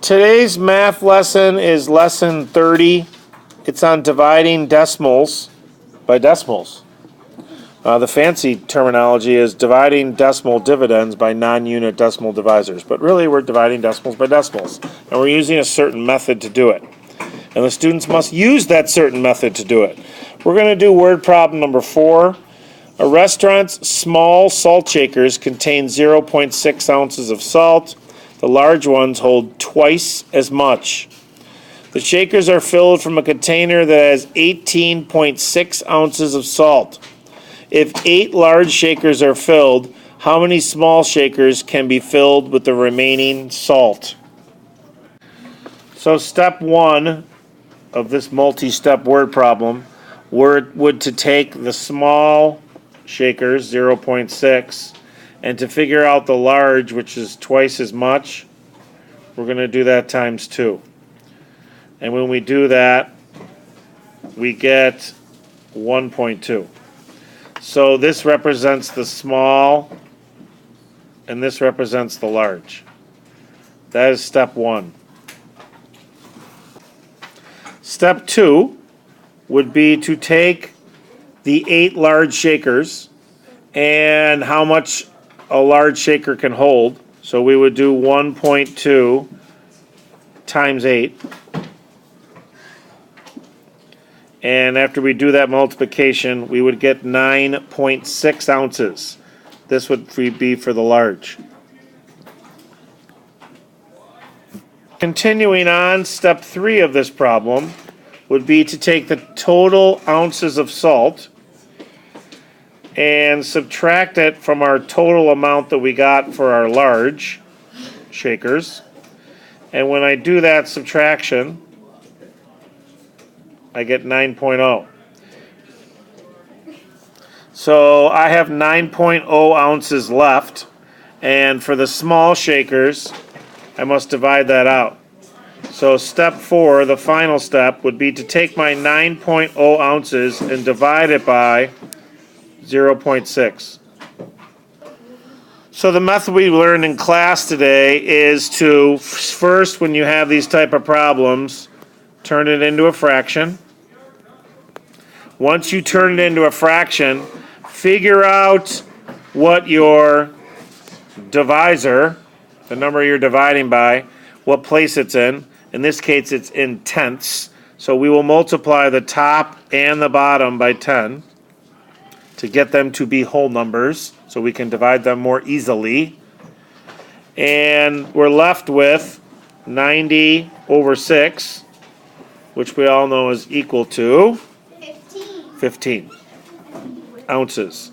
Today's math lesson is lesson 30. It's on dividing decimals by decimals. The fancy terminology is dividing decimal dividends by non-unit decimal divisors. But really, we're dividing decimals by decimals. And we're using a certain method to do it. And the students must use that certain method to do it. We're going to do word problem number 4. A restaurant's small salt shakers contain 0.6 ounces of salt. The large ones hold twice as much. The shakers are filled from a container that has 18.6 ounces of salt. If 8 large shakers are filled, how many small shakers can be filled with the remaining salt? So step 1 of this multi-step word problem would to take the small shakers, 0.6, and to figure out the large, which is twice as much, we're going to do that times 2. And when we do that, we get 1.2. So this represents the small, and this represents the large. That is step 1. Step 2 would be to take the 8 large shakers and how much a large shaker can hold. So we would do 1.2 times 8. And after we do that multiplication, we would get 9.6 ounces. This would be for the large. Continuing on, step 3 of this problem would be to take the total ounces of salt and subtract it from our total amount that we got for our large shakers. And when I do that subtraction, I get 9.0. So I have 9.0 ounces left, and for the small shakers, I must divide that out. So step 4, the final step, would be to take my 9.0 ounces and divide it by 0.6. So the method we learned in class today is to first, when you have these type of problems, turn it into a fraction. Once you turn it into a fraction, figure out what your divisor, the number you're dividing by, what place it's in. In this case, it's in tenths. So we will multiply the top and the bottom by 10 to get them to be whole numbers, so we can divide them more easily. And we're left with 90 over 6, which we all know is equal to 15 ounces.